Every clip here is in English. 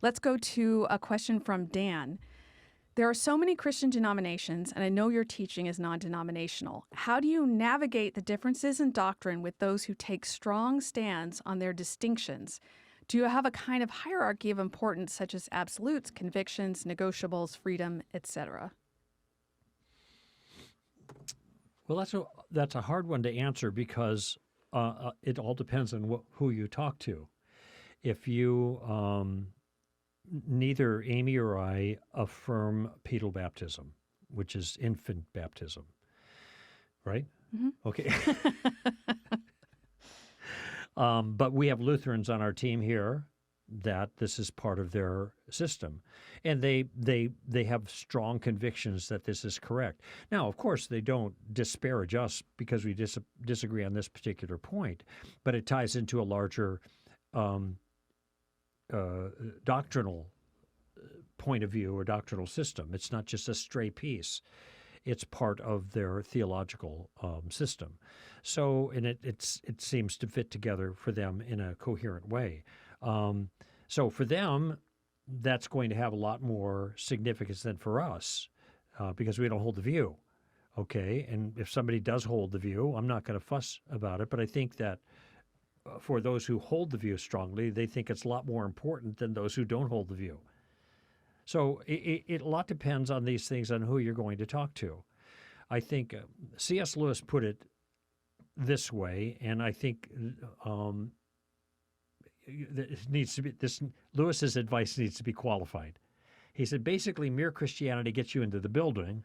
Let's go to a question from Dan. There are so many Christian denominations, and I know your teaching is non-denominational. How do you navigate the differences in doctrine with those who take strong stands on their distinctions? Do you have a kind of hierarchy of importance, such as absolutes, convictions, negotiables, freedom, etc.? Well, that's a hard one to answer because it all depends on who you talk to. If you neither Amy or I affirm pedal baptism, which is infant baptism, right? Mm-hmm. Okay. But we have Lutherans on our team here that this is part of their system, and they have strong convictions that this is correct. Now, of course, they don't disparage us because we disagree on this particular point, but it ties into a larger doctrinal point of view or doctrinal system. It's not just a stray piece. It's part of their theological system. So, and it seems to fit together for them in a coherent way. So for them, that's going to have a lot more significance than for us because we don't hold the view. Okay, and if somebody does hold the view, I'm not going to fuss about it, but I think that for those who hold the view strongly, they think it's a lot more important than those who don't hold the view. So it a lot depends on these things, on who you're going to talk to. I think C.S. Lewis put it this way, and I think it needs to be Lewis's advice needs to be qualified. He said basically mere Christianity gets you into the building,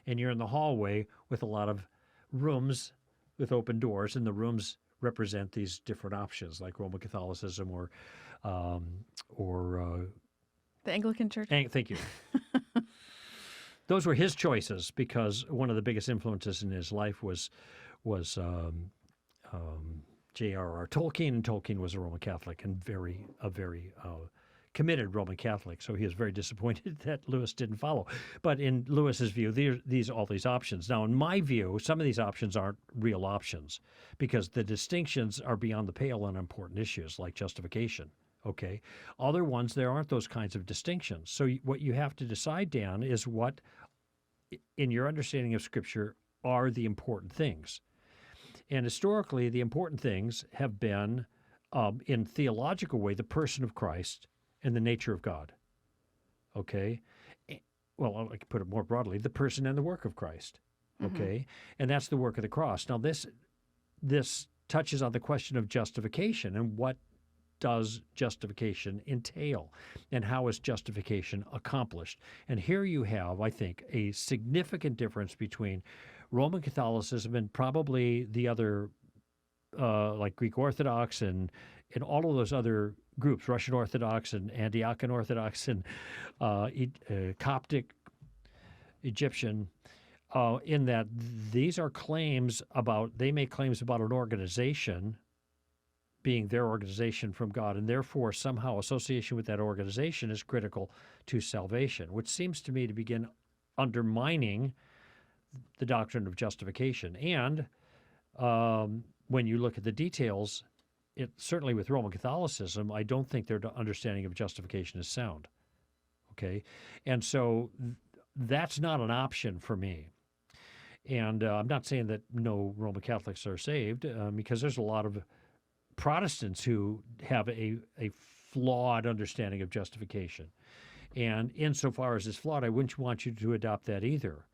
and you're in the hallway with a lot of rooms with open doors, and the rooms represent these different options like Roman Catholicism or the Anglican Church. Thank you. Those were his choices because one of the biggest influences in his life was J.R.R. Tolkien, and Tolkien was a Roman Catholic and a very committed Roman Catholic. So he was very disappointed that Lewis didn't follow. But in Lewis's view, all these options. Now, in my view, some of these options aren't real options because the distinctions are beyond the pale on important issues like justification. Okay. Other ones, there aren't those kinds of distinctions. So what you have to decide, Dan, is what, in your understanding of Scripture, are the important things. And historically, the important things have been, in theological way, the person of Christ and the nature of God. Okay? Well, I can put it more broadly, the person and the work of Christ. Okay? Mm-hmm. And that's the work of the cross. Now, this touches on the question of justification and what does justification entail and how is justification accomplished. And here you have, I think, a significant difference between Roman Catholicism and probably the other, like Greek Orthodox and all of those other groups, Russian Orthodox and Antiochian Orthodox and Coptic, Egyptian, in that these are they make claims about an organization being their organization from God, and therefore somehow association with that organization is critical to salvation, which seems to me to begin undermining the doctrine of justification. And when you look at the details, certainly with Roman Catholicism, I don't think their understanding of justification is sound. Okay? And so that's not an option for me. And I'm not saying that no Roman Catholics are saved, because there's a lot of Protestants who have a flawed understanding of justification. And insofar as it's flawed, I wouldn't want you to adopt that either.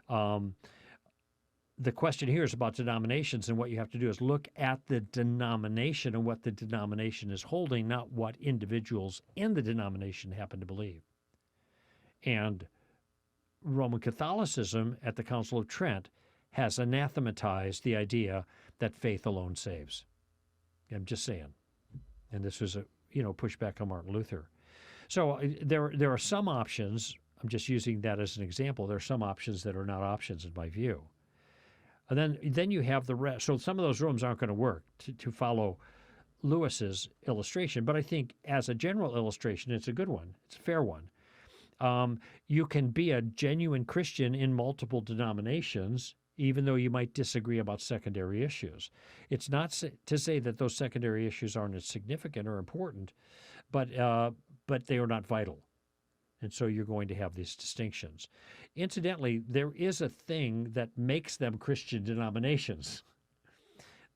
The question here is about denominations, and what you have to do is look at the denomination and what the denomination is holding, not what individuals in the denomination happen to believe. And Roman Catholicism at the Council of Trent has anathematized the idea that faith alone saves. I'm just saying. And this was a pushback on Martin Luther. So there are some options. I'm just using that as an example. There are some options that are not options in my view. And then you have the rest. So some of those rooms aren't going to work to follow Lewis's illustration. But I think as a general illustration, it's a good one. It's a fair one. You can be a genuine Christian in multiple denominations, even though you might disagree about secondary issues. It's not to say that those secondary issues aren't as significant or important, but but they are not vital. And so you're going to have these distinctions. Incidentally, there is a thing that makes them Christian denominations.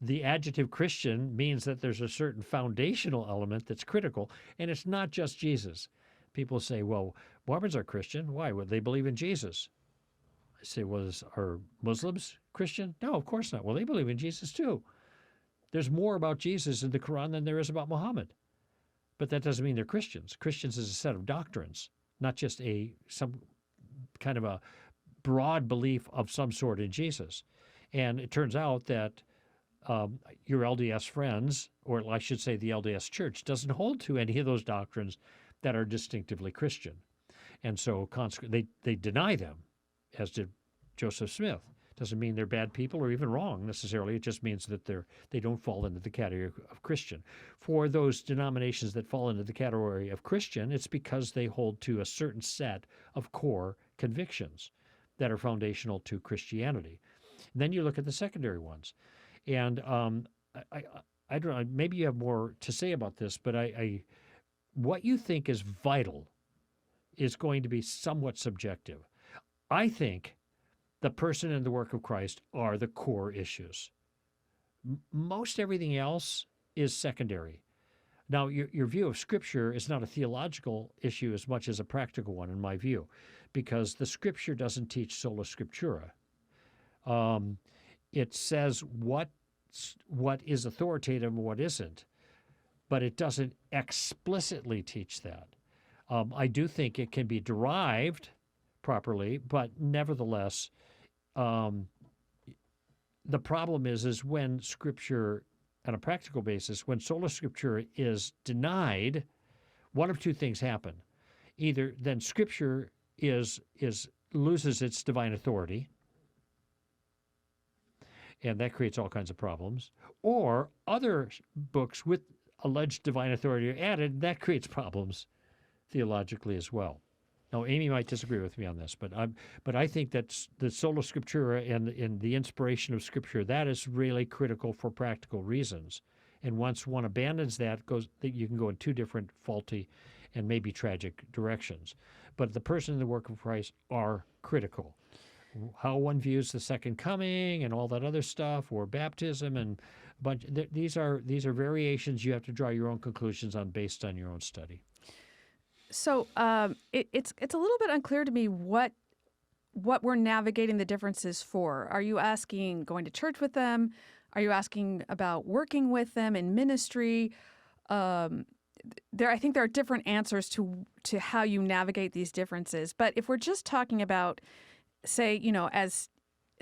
The adjective Christian means that there's a certain foundational element that's critical, and it's not just Jesus. People say, well, Mormons are Christian. Why? Well, they believe in Jesus. I say, well, are Muslims Christian? No, of course not. Well, they believe in Jesus too. There's more about Jesus in the Quran than there is about Muhammad. But that doesn't mean they're Christians. Christians is a set of doctrines, not just some kind of a broad belief of some sort in Jesus. And it turns out that your LDS friends, or I should say the LDS Church, doesn't hold to any of those doctrines that are distinctively Christian. And so they deny them, as did Joseph Smith. Doesn't mean they're bad people or even wrong necessarily. It just means that they don't fall into the category of Christian. For those denominations that fall into the category of Christian, it's because they hold to a certain set of core convictions that are foundational to Christianity. And then you look at the secondary ones. And I don't know, maybe you have more to say about this, but what you think is vital is going to be somewhat subjective. I think the person and the work of Christ are the core issues. Most everything else is secondary. Now, your view of Scripture is not a theological issue as much as a practical one, in my view, because the Scripture doesn't teach sola scriptura. It says what is authoritative and what isn't, but it doesn't explicitly teach that. I do think it can be derived properly, but nevertheless, the problem is when Scripture, on a practical basis, when sola scriptura is denied, one of two things happen. Either then Scripture loses its divine authority, and that creates all kinds of problems, or other books with alleged divine authority are added, and that creates problems theologically as well. Now, Amy might disagree with me on this, but I think that the sola scriptura and the inspiration of Scripture, that is really critical for practical reasons. And once one abandons that, you can go in two different faulty and maybe tragic directions. But the person and the work of Christ are critical. How one views the second coming and all that other stuff, or baptism and a bunch, these are variations you have to draw your own conclusions on based on your own study. So it's a little bit unclear to me what we're navigating the differences for. Are you asking going to church with them? Are you asking about working with them in ministry? I think there are different answers to how you navigate these differences. But if we're just talking about, say, as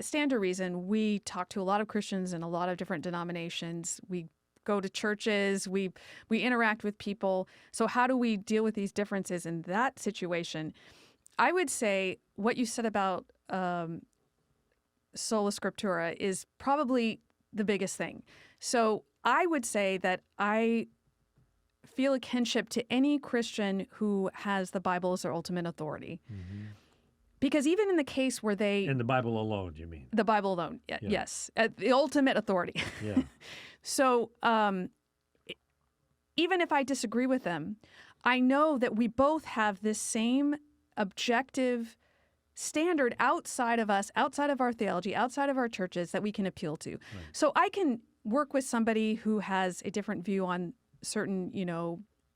standard reason, we talk to a lot of Christians in a lot of different denominations. We go to churches, we interact with people. So how do we deal with these differences in that situation? I would say what you said about sola scriptura is probably the biggest thing. So I would say that I feel a kinship to any Christian who has the Bible as their ultimate authority. Mm-hmm. Because even in the case where In the Bible alone, you mean? The Bible alone, yeah. Yes. The ultimate authority. Yeah. So even if I disagree with them, I know that we both have this same objective standard outside of us, outside of our theology, outside of our churches that we can appeal to. Right. So I can work with somebody who has a different view on certain,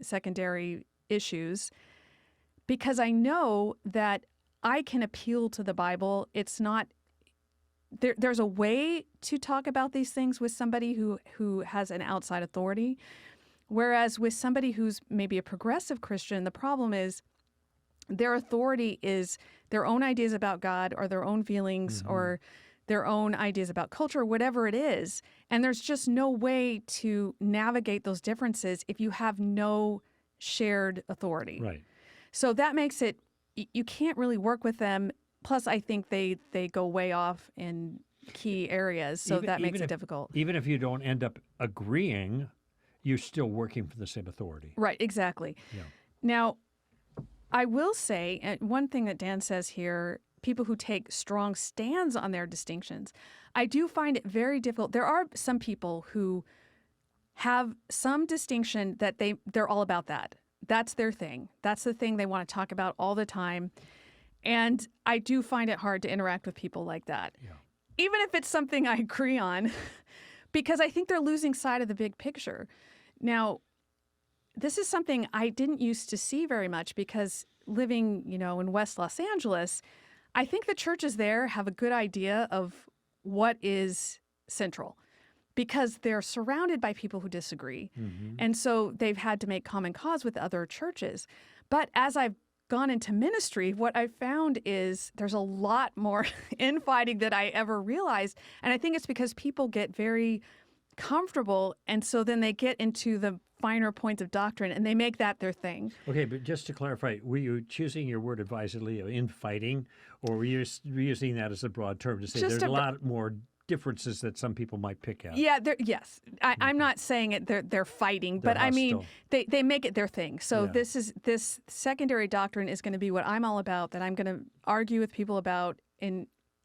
secondary issues because I know that I can appeal to the Bible. It's not there's a way to talk about these things with somebody who has an outside authority, whereas with somebody who's maybe a progressive Christian, the problem is their authority is their own ideas about God or their own feelings mm-hmm. or their own ideas about culture, whatever it is. And there's just no way to navigate those differences if you have no shared authority. Right. So that makes it, you can't really work with them. Plus, I think they go way off in key areas, so that makes it difficult. Even if you don't end up agreeing, you're still working for the same authority. Right, exactly. Yeah. Now, I will say, one thing that Dan says here, people who take strong stands on their distinctions, I do find it very difficult. There are some people who have some distinction that they're all about that. That's their thing. That's the thing they want to talk about all the time. And I do find it hard to interact with people like that, Yeah. even if it's something I agree on, because I think they're losing sight of the big picture. Now, this is something I didn't used to see very much because living, in West Los Angeles, I think the churches there have a good idea of what is central because they're surrounded by people who disagree. Mm-hmm. And so they've had to make common cause with other churches. But as I've gone into ministry, what I found is there's a lot more infighting than I ever realized. And I think it's because people get very comfortable. And so then they get into the finer points of doctrine and they make that their thing. Okay, but just to clarify, were you choosing your word advisedly, infighting, or were you using that as a broad term to say Just there's a lot more differences that some people might pick out? Yeah, yes. I'm not saying it. They're fighting, but I mean they make it their thing. So Yeah. this secondary doctrine is going to be what I'm all about. That I'm going to argue with people about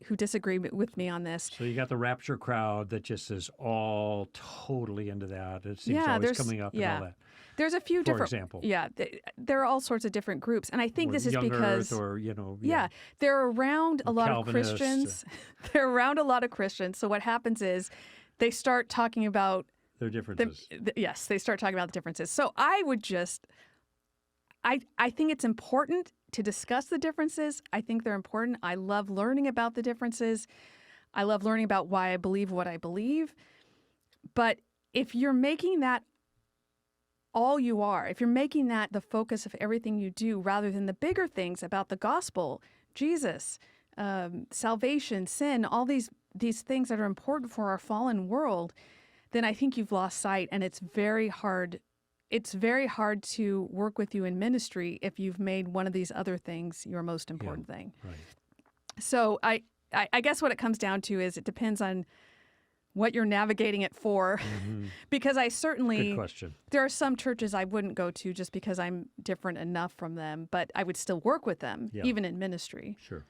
who disagree with me on this. So you got the rapture crowd that just is all totally into that. It seems Yeah, always there's- coming up yeah. and all that. There's a few For different. example. Yeah, there are all sorts of different groups, and I think Or this is Young because Earth or yeah, they're around a lot of Calvinists. Christians. They're around a lot of Christians. So what happens is they start talking about their differences. yes, they start talking about the differences. So I would just, I think it's important to discuss the differences. I think they're important. I love learning about the differences. I love learning about why I believe what I believe. But if you're making that all you are, if you're making that the focus of everything you do rather than the bigger things about the gospel, Jesus, salvation, sin, all these things that are important for our fallen world, then I think you've lost sight, and it's very hard. It's very hard to work with you in ministry if you've made one of these other things your most important thing. Right. So I guess what it comes down to is it depends on what you're navigating it for, because I certainly, Good question. there are some churches I wouldn't go to just because I'm different enough from them, but I would still work with them, Yeah. even in ministry. Sure.